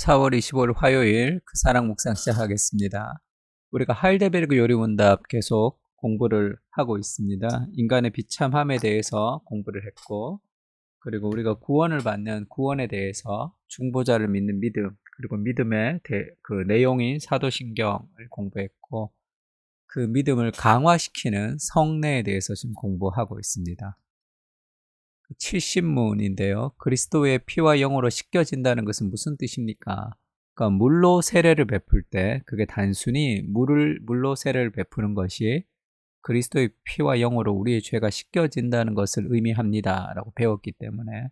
4월 25일 화요일 그 사랑 묵상 시작하겠습니다. 우리가 하이델베르그 요리문답 계속 공부를 하고 있습니다. 인간의 비참함에 대해서 공부를 했고, 그리고 우리가 구원을 받는 구원에 대해서 중보자를 믿는 믿음, 그리고 믿음의 그 내용인 사도신경을 공부했고, 그 믿음을 강화시키는 성례에 대해서 지금 공부하고 있습니다. 70문인데요. 그리스도의 피와 영으로 씻겨진다는 것은 무슨 뜻입니까? 그러니까 물로 세례를 베풀 때 그게 단순히 물로 세례를 베푸는 것이 그리스도의 피와 영으로 우리의 죄가 씻겨진다는 것을 의미합니다. 라고 배웠기 때문에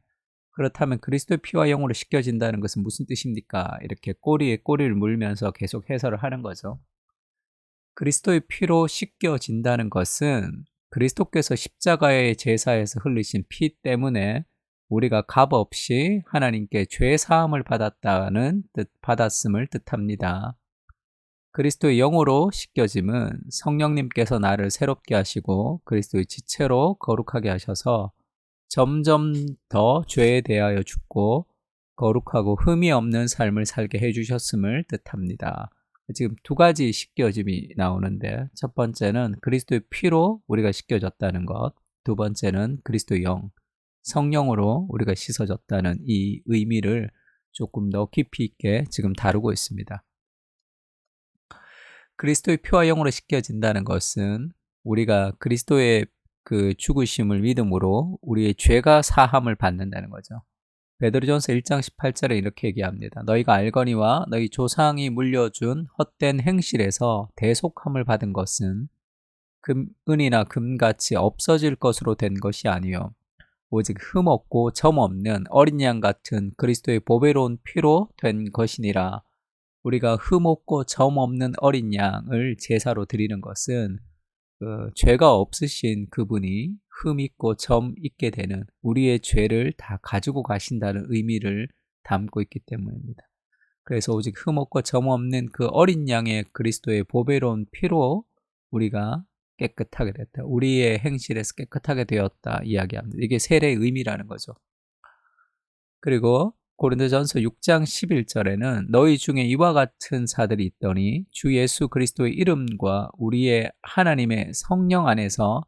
그렇다면 그리스도의 피와 영으로 씻겨진다는 것은 무슨 뜻입니까? 이렇게 꼬리에 꼬리를 물면서 계속 해설을 하는 거죠. 그리스도의 피로 씻겨진다는 것은 그리스도께서 십자가의 제사에서 흘리신 피 때문에 우리가 값없이 하나님께 죄 사함을 받았음을 뜻합니다. 그리스도의 영으로 씻겨짐은 성령님께서 나를 새롭게 하시고 그리스도의 지체로 거룩하게 하셔서 점점 더 죄에 대하여 죽고 거룩하고 흠이 없는 삶을 살게 해주셨음을 뜻합니다. 지금 두 가지 씻겨짐이 나오는데, 첫 번째는 그리스도의 피로 우리가 씻겨졌다는 것, 두 번째는 그리스도의 영, 성령으로 우리가 씻어졌다는 이 의미를 조금 더 깊이 있게 지금 다루고 있습니다. 그리스도의 피와 영으로 씻겨진다는 것은 우리가 그리스도의 그 죽으심을 믿음으로 우리의 죄가 사함을 받는다는 거죠. 베드로전서 1장 18절에 이렇게 얘기합니다. 너희가 알거니와 너희 조상이 물려준 헛된 행실에서 대속함을 받은 것은 은이나 금같이 없어질 것으로 된 것이 아니요 오직 흠없고 점없는 어린 양 같은 그리스도의 보배로운 피로 된 것이니라. 우리가 흠없고 점없는 어린 양을 제사로 드리는 것은 죄가 없으신 그분이 흠 있고 점 있게 되는 우리의 죄를 다 가지고 가신다는 의미를 담고 있기 때문입니다. 그래서 오직 흠 없고 점 없는 그 어린 양의 그리스도의 보배로운 피로 우리가 깨끗하게 됐다. 우리의 행실에서 깨끗하게 되었다 이야기합니다. 이게 세례의 의미라는 거죠. 그리고 고린도전서 6장 11절에는 너희 중에 이와 같은 사들이 있더니 주 예수 그리스도의 이름과 우리의 하나님의 성령 안에서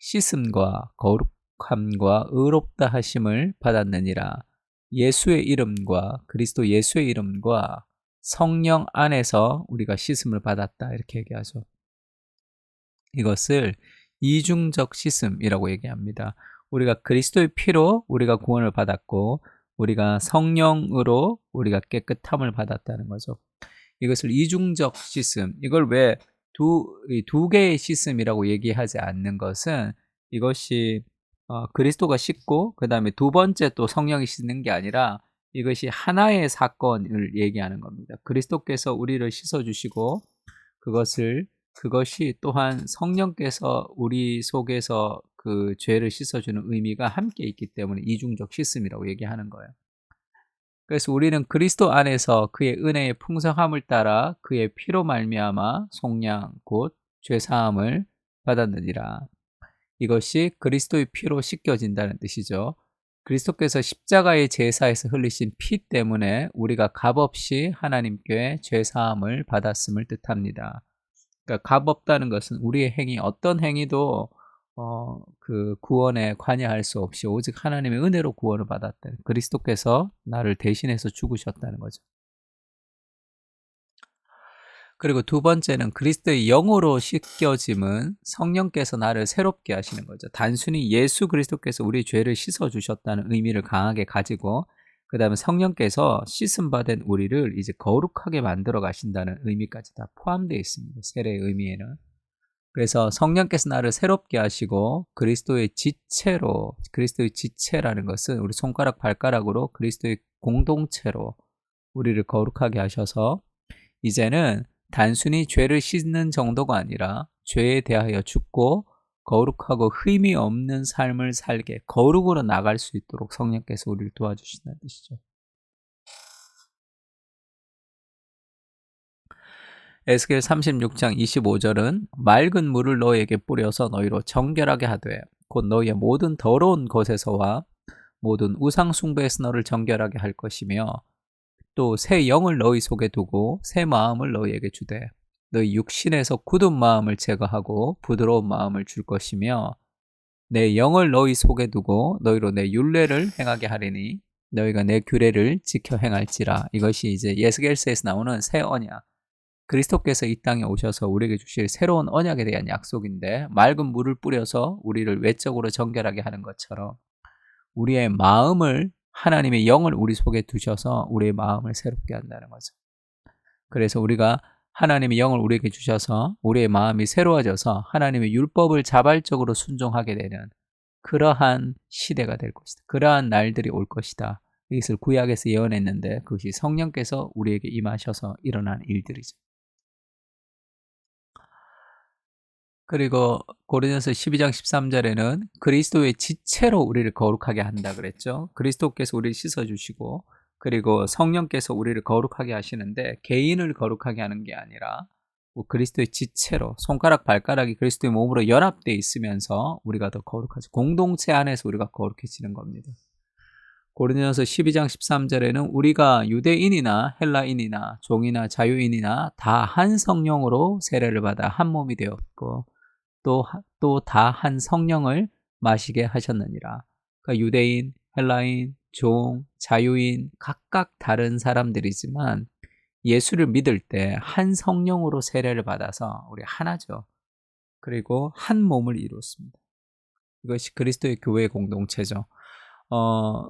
씻음과 거룩함과 의롭다 하심을 받았느니라. 예수의 이름과 그리스도 예수의 이름과 성령 안에서 우리가 씻음을 받았다 이렇게 얘기하죠. 이것을 이중적 씻음이라고 얘기합니다. 우리가 그리스도의 피로 우리가 구원을 받았고 우리가 성령으로 우리가 깨끗함을 받았다는 거죠. 이것을 이중적 씻음, 이걸 왜 두 개의 씻음이라고 얘기하지 않는 것은 이것이 그리스도가 씻고 그 다음에 두 번째 또 성령이 씻는 게 아니라 이것이 하나의 사건을 얘기하는 겁니다. 그리스도께서 우리를 씻어주시고 그것이 또한 성령께서 우리 속에서 그 죄를 씻어주는 의미가 함께 있기 때문에 이중적 씻음이라고 얘기하는 거예요. 그래서 우리는 그리스도 안에서 그의 은혜의 풍성함을 따라 그의 피로 말미암아 속량 곧 죄사함을 받았느니라. 이것이 그리스도의 피로 씻겨진다는 뜻이죠. 그리스도께서 십자가의 제사에서 흘리신 피 때문에 우리가 값없이 하나님께 죄사함을 받았음을 뜻합니다. 그러니까 값없다는 것은 우리의 행위, 어떤 행위도 그 구원에 관여할 수 없이 오직 하나님의 은혜로 구원을 받았다. 그리스도께서 나를 대신해서 죽으셨다는 거죠. 그리고 두 번째는 그리스도의 영으로 씻겨짐은 성령께서 나를 새롭게 하시는 거죠. 단순히 예수 그리스도께서 우리 죄를 씻어주셨다는 의미를 강하게 가지고 그 다음에 성령께서 씻음받은 우리를 이제 거룩하게 만들어 가신다는 의미까지 다 포함되어 있습니다. 세례의 의미에는. 그래서 성령께서 나를 새롭게 하시고 그리스도의 지체라는 것은 우리 손가락 발가락으로 그리스도의 공동체로 우리를 거룩하게 하셔서 이제는 단순히 죄를 씻는 정도가 아니라 죄에 대하여 죽고 거룩하고 흠이 없는 삶을 살게 거룩으로 나갈 수 있도록 성령께서 우리를 도와주신다는 뜻이죠. 에스겔 36장 25절은 맑은 물을 너희에게 뿌려서 너희로 정결하게 하되 곧 너희의 모든 더러운 것에서와 모든 우상 숭배에서 너를 정결하게 할 것이며 또 새 영을 너희 속에 두고 새 마음을 너희에게 주되 너희 육신에서 굳은 마음을 제거하고 부드러운 마음을 줄 것이며 내 영을 너희 속에 두고 너희로 내 율례를 행하게 하리니 너희가 내 규례를 지켜 행할지라. 이것이 이제 예스겔서에서 나오는 새 언약, 그리스도께서 이 땅에 오셔서 우리에게 주실 새로운 언약에 대한 약속인데, 맑은 물을 뿌려서 우리를 외적으로 정결하게 하는 것처럼 우리의 마음을, 하나님의 영을 우리 속에 두셔서 우리의 마음을 새롭게 한다는 거죠. 그래서 우리가 하나님의 영을 우리에게 주셔서 우리의 마음이 새로워져서 하나님의 율법을 자발적으로 순종하게 되는 그러한 시대가 될 것이다. 그러한 날들이 올 것이다. 이것을 구약에서 예언했는데 그것이 성령께서 우리에게 임하셔서 일어난 일들이죠. 그리고 고린도서 12장 13절에는 그리스도의 지체로 우리를 거룩하게 한다 그랬죠. 그리스도께서 우리를 씻어주시고 그리고 성령께서 우리를 거룩하게 하시는데 개인을 거룩하게 하는 게 아니라 그리스도의 지체로 손가락 발가락이 그리스도의 몸으로 연합되어 있으면서 우리가 더 거룩하죠. 공동체 안에서 우리가 거룩해지는 겁니다. 고린도서 12장 13절에는 우리가 유대인이나 헬라인이나 종이나 자유인이나 다 한 성령으로 세례를 받아 한 몸이 되었고 또 다 한 성령을 마시게 하셨느니라. 그러니까 유대인, 헬라인, 종, 자유인 각각 다른 사람들이지만 예수를 믿을 때 한 성령으로 세례를 받아서 우리 하나죠. 그리고 한 몸을 이루었습니다. 이것이 그리스도의 교회 공동체죠.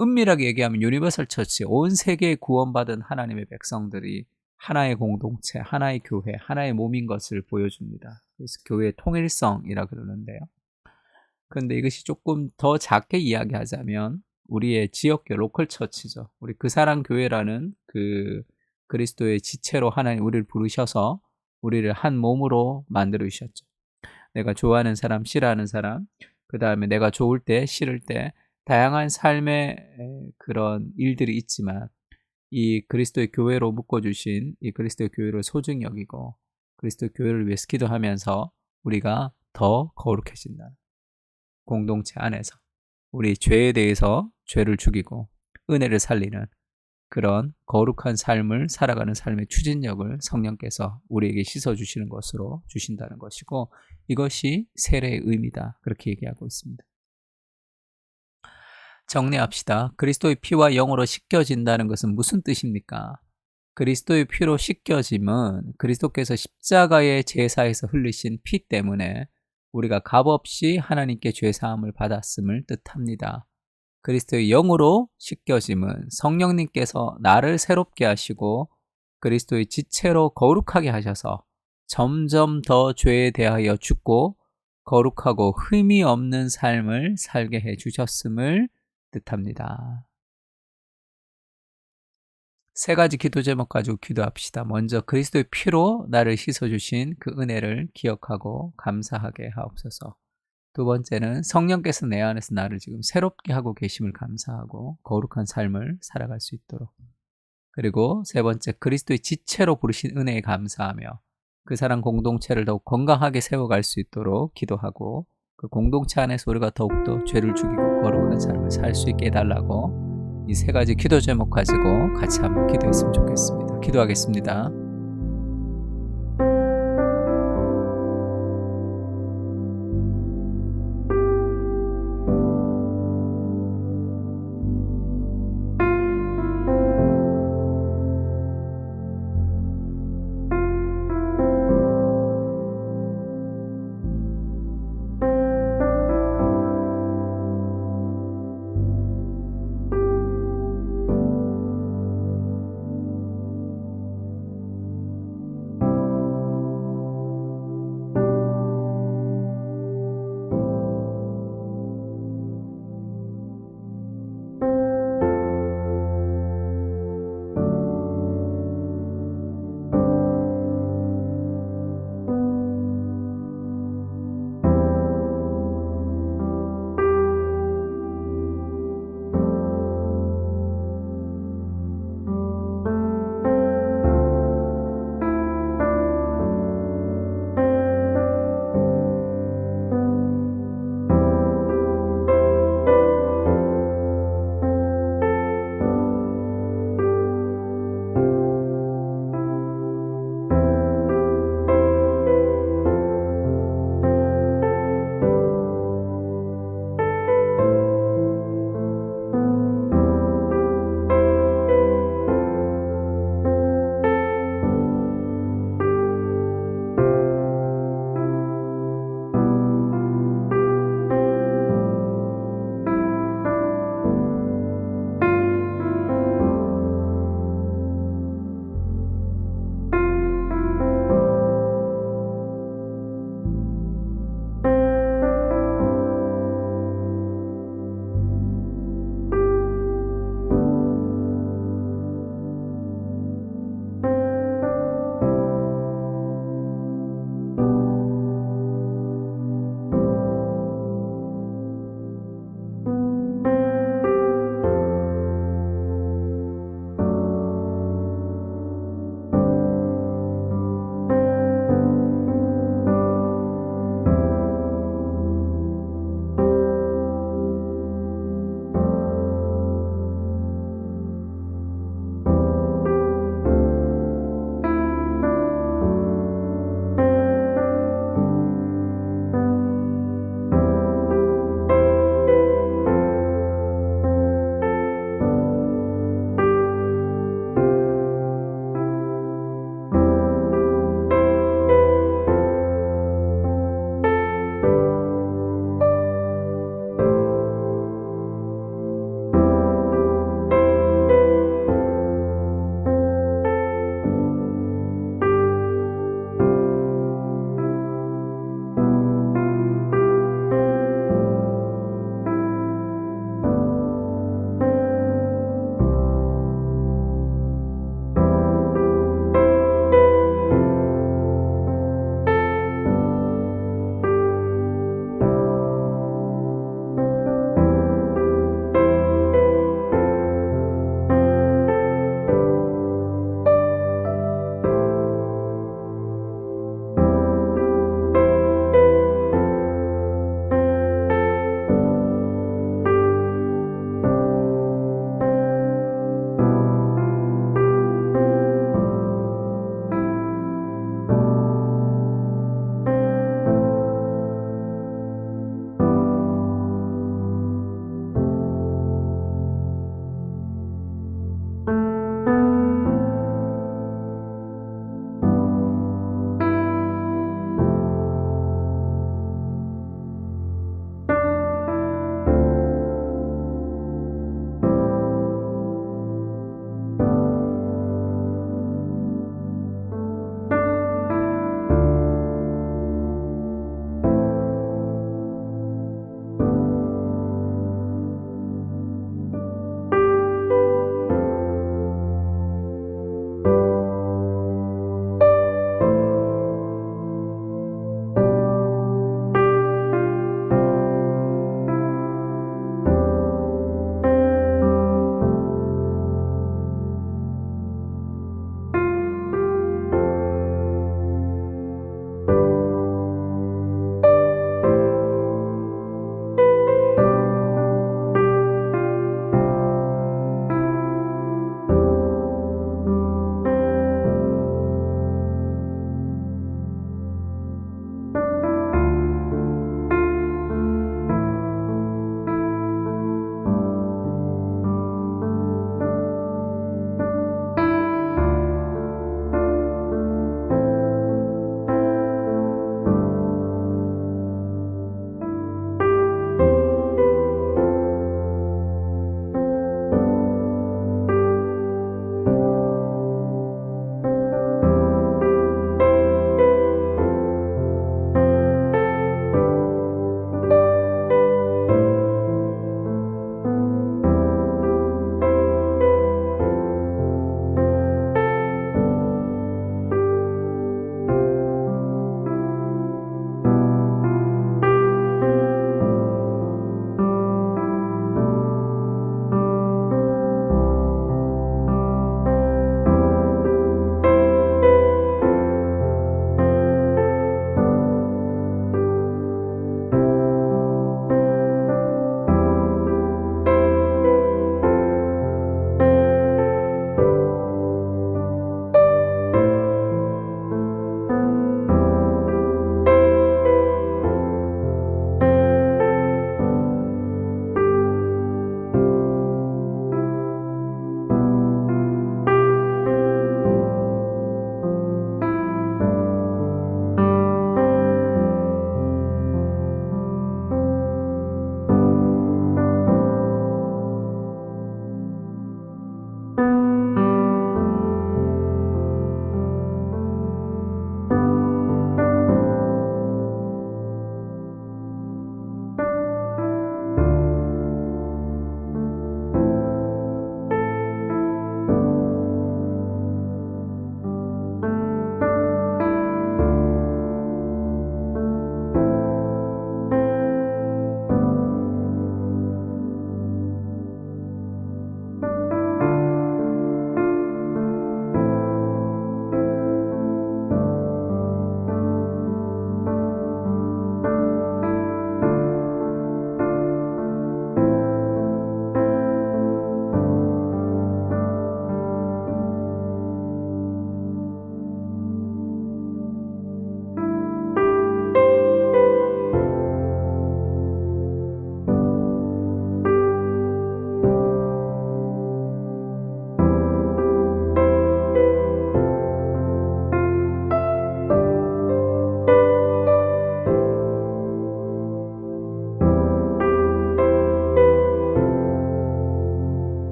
은밀하게 얘기하면 유니버설 처치, 온 세계에 구원받은 하나님의 백성들이 하나의 공동체, 하나의 교회, 하나의 몸인 것을 보여줍니다. 그래서 교회의 통일성이라 그러는데요. 그런데 이것이 조금 더 작게 이야기하자면 우리의 지역교 로컬 처치죠. 우리 그 사랑 교회라는 그 그리스도의 지체로 하나님 우리를 부르셔서 우리를 한 몸으로 만들어 주셨죠. 내가 좋아하는 사람, 싫어하는 사람, 그 다음에 내가 좋을 때, 싫을 때 다양한 삶의 그런 일들이 있지만 이 그리스도의 교회로 묶어주신 이 그리스도의 교회를 소중히 여기고 그리스도의 교회를 위해서 기도하면서 우리가 더 거룩해진다. 공동체 안에서 우리 죄에 대해서 죄를 죽이고 은혜를 살리는 그런 거룩한 삶을 살아가는 삶의 추진력을 성령께서 우리에게 씻어주시는 것으로 주신다는 것이고 이것이 세례의 의미다. 그렇게 얘기하고 있습니다. 정리합시다. 그리스도의 피와 영으로 씻겨진다는 것은 무슨 뜻입니까? 그리스도의 피로 씻겨짐은 그리스도께서 십자가의 제사에서 흘리신 피 때문에 우리가 값없이 하나님께 죄사함을 받았음을 뜻합니다. 그리스도의 영으로 씻겨짐은 성령님께서 나를 새롭게 하시고 그리스도의 지체로 거룩하게 하셔서 점점 더 죄에 대하여 죽고 거룩하고 흠이 없는 삶을 살게 해 주셨음을 뜻합니다. 세 가지 기도 제목 가지고 기도합시다. 먼저 그리스도의 피로 나를 씻어주신 그 은혜를 기억하고 감사하게 하옵소서. 두 번째는 성령께서 내 안에서 나를 지금 새롭게 하고 계심을 감사하고 거룩한 삶을 살아갈 수 있도록. 그리고 세 번째, 그리스도의 지체로 부르신 은혜에 감사하며 그 사람 공동체를 더욱 건강하게 세워갈 수 있도록 기도하고 그 공동체 안에서 우리가 더욱더 죄를 죽이고 거룩한 삶을 살 수 있게 해달라고 이 세 가지 기도 제목 가지고 같이 한번 기도했으면 좋겠습니다. 기도하겠습니다.